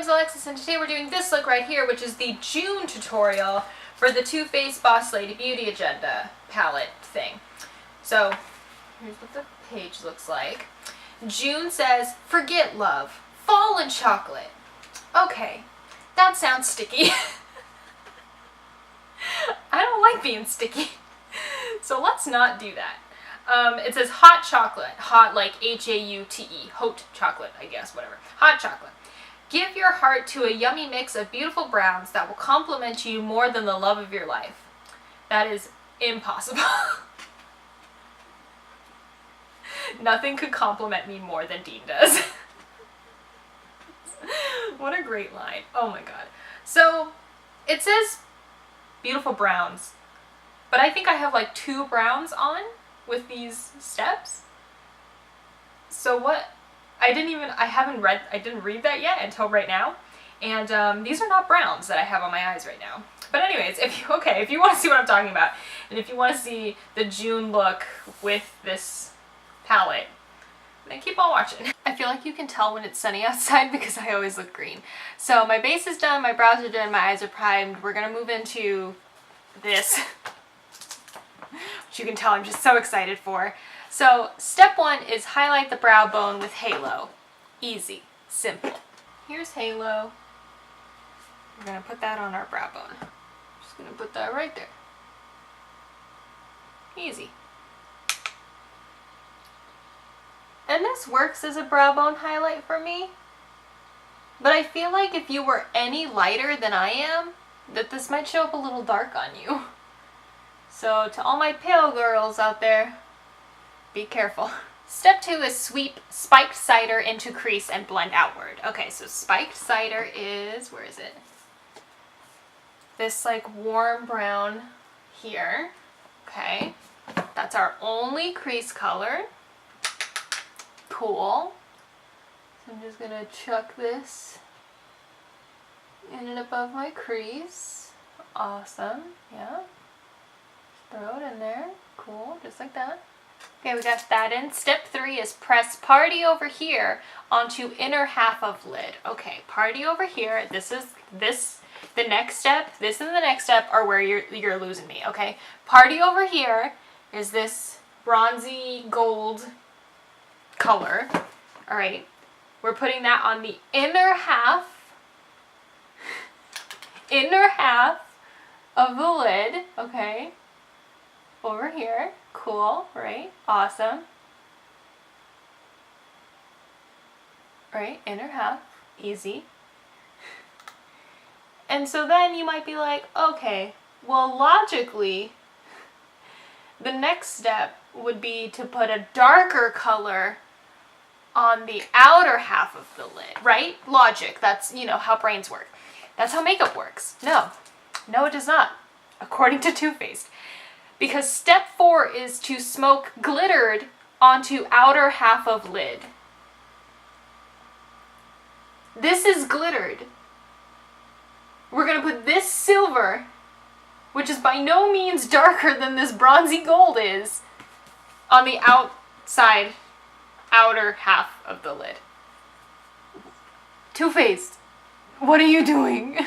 name's Alexis, and today we're doing this look right here, which is the June tutorial for the Too Faced Boss Lady Beauty Agenda palette thing. So, here's what the page looks like. June says, forget love, fall in chocolate. Okay, that sounds sticky. I don't like being sticky, so let's not do that. It says hot chocolate, hot like H-A-U-T-E, hot chocolate, I guess, whatever. Hot chocolate. Give your heart to a yummy mix of beautiful browns that will complement you more than the love of your life. That is impossible. Nothing could compliment me more than Dean does. What a great line. Oh my god. So, it says beautiful browns, but I think I have like 2 browns on with these steps. So what, I didn't read that yet until right now. And these are not browns that I have on my eyes right now. But anyways, if you want to see what I'm talking about, and if you want to see the June look with this palette, then keep on watching. I feel like you can tell when it's sunny outside because I always look green. So my base is done, my brows are done, my eyes are primed. We're gonna move into this, which you can tell I'm just so excited for. So step 1 is highlight the brow bone with halo. Easy, simple. Here's halo. We're gonna put that on our brow bone. Just gonna put that right there. Easy. And this works as a brow bone highlight for me, but I feel like if you were any lighter than I am, that this might show up a little dark on you. So to all my pale girls out there, be careful. Step 2 is sweep spiked cider into crease and blend outward. Okay, so spiked cider is, where is it? This like warm brown here. Okay, that's our only crease color. Cool. So I'm just gonna chuck this in and above my crease. Awesome. Yeah. Throw it in there. Cool. Just like that. Okay, we got that in. Step 3 is press party over here onto inner half of lid. Okay, party over here. The next step, this and the next step are where you're losing me, okay? Party over here is this bronzy gold color. All right, we're putting that on the inner half of the lid, okay, over here. Cool, right? Awesome. Right, inner half, easy. And so then you might be like, okay, well logically, the next step would be to put a darker color on the outer half of the lid, right? Logic, that's, you know, how brains work. That's how makeup works. No, it does not, according to Too Faced. Because step 4 is to smoke glittered onto outer half of lid. This is glittered. We're gonna put this silver, which is by no means darker than this bronzy gold is, on the outside, outer half of the lid. Too Faced, what are you doing?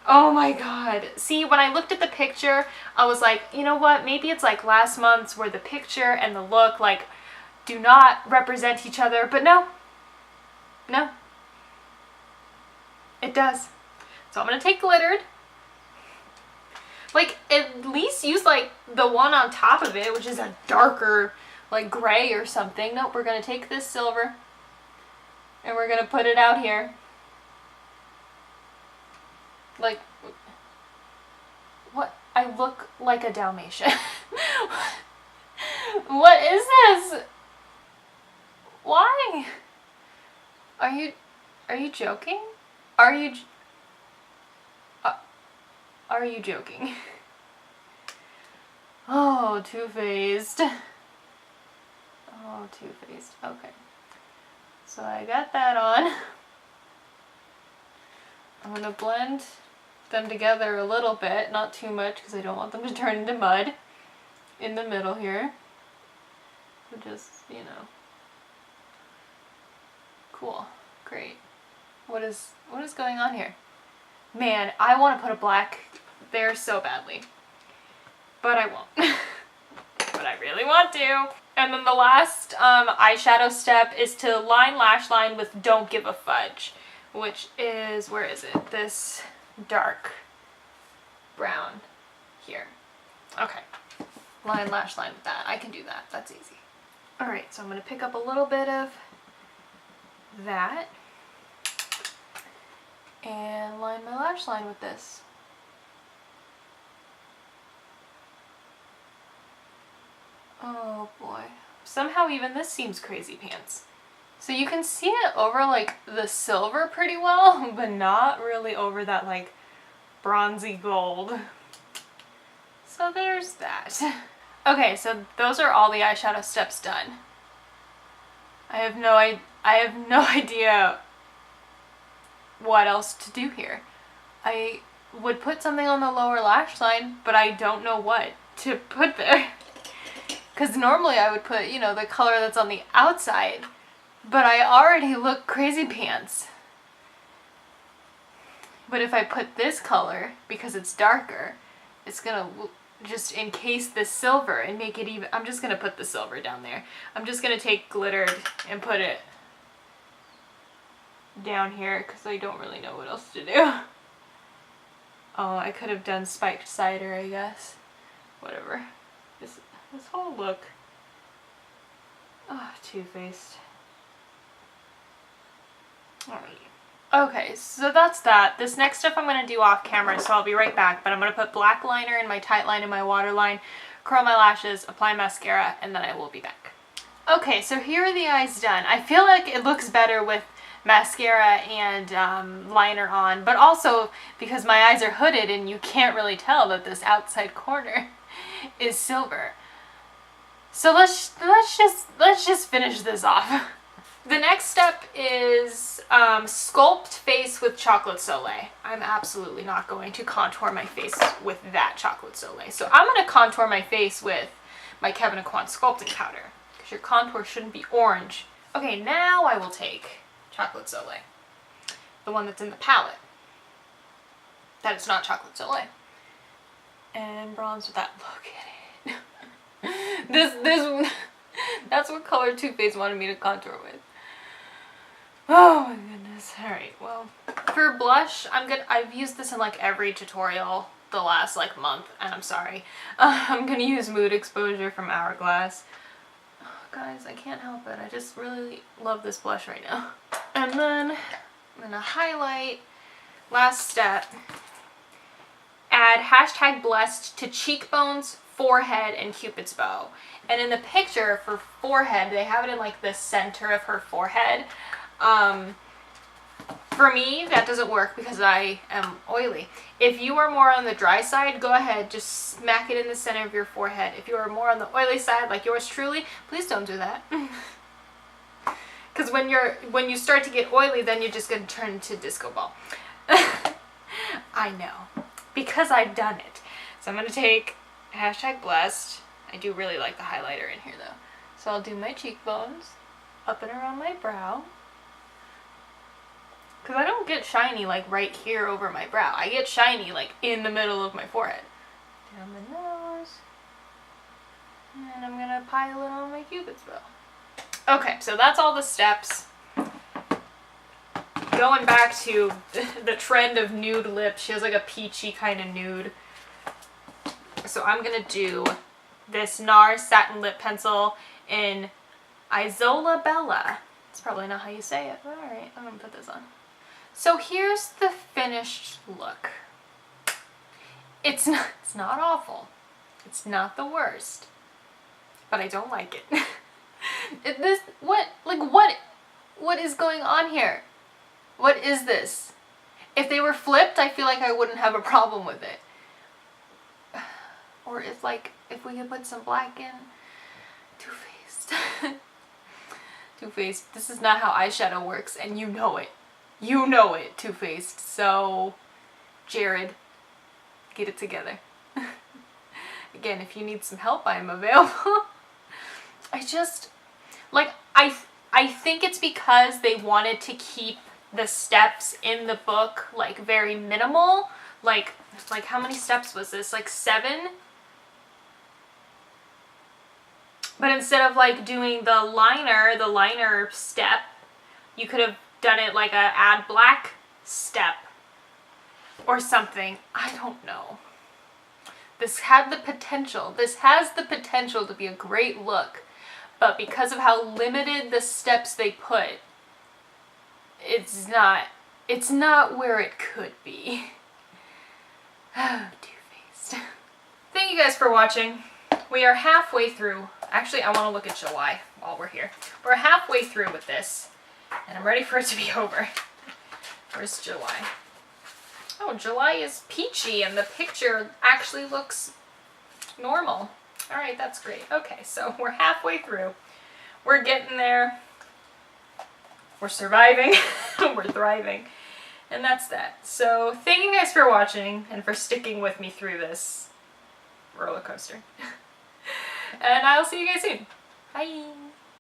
Oh my god. See, when I looked at the picture, I was like, you know what, maybe it's like last month's where the picture and the look like do not represent each other, but no. No. It does. So I'm gonna take glittered. Like, at least use like the one on top of it, which is a darker like gray or something. Nope, we're gonna take this silver and we're gonna put it out here. Like, what? I look like a Dalmatian. What is this? Why? Are you joking? Are you joking? Oh, Too Faced. Oh, Too Faced. Okay. So I got that on. I'm gonna blend them together a little bit, not too much because I don't want them to turn into mud in the middle here. So just, you know. Cool. Great. What is going on here? Man, I want to put a black there so badly. But I won't. But I really want to. And then the last eyeshadow step is to line lash line with Don't Give a Fudge, which is, where is it? This dark brown here. Okay. Line lash line with that. I can do that. That's easy. Alright, so I'm going to pick up a little bit of that and line my lash line with this. Oh boy. Somehow even this seems crazy pants. So you can see it over like the silver pretty well, but not really over that like bronzy gold. So there's that. Okay, so those are all the eyeshadow steps done. I have no idea what else to do here. I would put something on the lower lash line, but I don't know what to put there. Because normally I would put, you know, the color that's on the outside, but I already look crazy pants. But if I put this color, because it's darker, it's gonna just encase the silver and make it even. I'm just gonna put the silver down there. I'm just gonna take glittered and put it down here because I don't really know what else to do. Oh, I could have done spiked cider, I guess. Whatever. This whole look. Oh, Too Faced. Alrighty. Okay, so that's that. This next stuff I'm going to do off camera, so I'll be right back. But I'm going to put black liner in my tight line and my waterline, curl my lashes, apply mascara, and then I will be back. Okay, so here are the eyes done. I feel like it looks better with mascara and liner on, but also because my eyes are hooded and you can't really tell that this outside corner is silver. So let's just finish this off. The next step is sculpt face with chocolate Soleil. I'm absolutely not going to contour my face with that chocolate Soleil. So I'm going to contour my face with my Kevyn Aqua sculpting powder, because your contour shouldn't be orange. Okay, now I will take chocolate Soleil, the one that's in the palette. That is not chocolate Soleil. And bronze with that. Look at it. That's what color Too Faced wanted me to contour with. Oh my goodness. Alright, well, for blush, I've used this in like every tutorial the last like month, and I'm sorry. I'm gonna use Mood Exposure from Hourglass. Oh, guys, I can't help it. I just really love this blush right now. And then I'm gonna highlight. Last step. Add hashtag blessed to cheekbones, forehead, and Cupid's bow. And in the picture for forehead, they have it in like the center of her forehead. For me, that doesn't work because I am oily. If you are more on the dry side, go ahead, just smack it in the center of your forehead. If you are more on the oily side, like yours truly, please don't do that. Because when you start to get oily, then you're just gonna turn into disco ball. I know, because I've done it. So I'm gonna take hashtag blessed. I do really like the highlighter in here though. So I'll do my cheekbones, up and around my brow. Because I don't get shiny like right here over my brow. I get shiny like in the middle of my forehead. Down the nose. And I'm gonna pile it on my Cupid's bow. Okay, so that's all the steps. Going back to the trend of nude lips. She has like a peachy kind of nude. So I'm gonna do this NARS Satin Lip Pencil in Isola Bella. It's probably not how you say it, but alright, I'm gonna put this on. So here's the finished look. It's not awful. It's not the worst. But I don't like it. What is going on here? What is this? If they were flipped, I feel like I wouldn't have a problem with it. Or if we could put some black in. Too Faced. Too Faced. This is not how eyeshadow works, and you know it. You know it, Too Faced. So, Jared, get it together. Again, if you need some help, I am available. I think it's because they wanted to keep the steps in the book like very minimal. Like how many steps was this? Like 7? But instead of like doing the liner step, you could have done it like a add black step or something. I don't know. This had the potential. This has the potential to be a great look, but because of how limited the steps they put, it's not where it could be. Oh, two-faced. Thank you guys for watching. We are halfway through. Actually, I want to look at July while we're here. We're halfway through with this, and I'm ready for it to be over. Where's July? Oh, July is peachy, and the picture actually looks normal. All right, that's great. Okay, so we're halfway through. We're getting there. We're surviving. We're thriving. And that's that. So thank you guys for watching and for sticking with me through this roller coaster. And I'll see you guys soon. Bye.